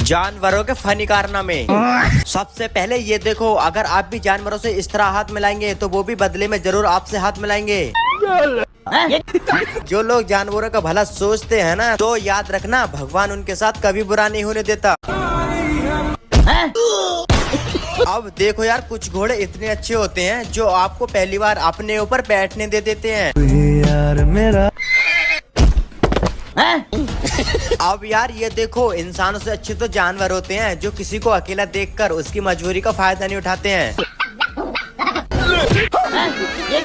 जानवरों के फनी कारनामे। सबसे पहले ये देखो, अगर आप भी जानवरों से इस तरह हाथ मिलाएंगे तो वो भी बदले में जरूर आपसे हाथ मिलाएंगे। जो लोग जानवरों का भला सोचते हैं ना, तो याद रखना भगवान उनके साथ कभी बुरा नहीं होने देता। अब देखो यार, कुछ घोड़े इतने अच्छे होते हैं जो आपको पहली बार अपने ऊपर बैठने दे देते हैं। यार मेरा अब यार ये देखो, इंसानों से अच्छे तो जानवर होते हैं जो किसी को अकेला देखकर उसकी मजबूरी का फायदा नहीं उठाते हैं।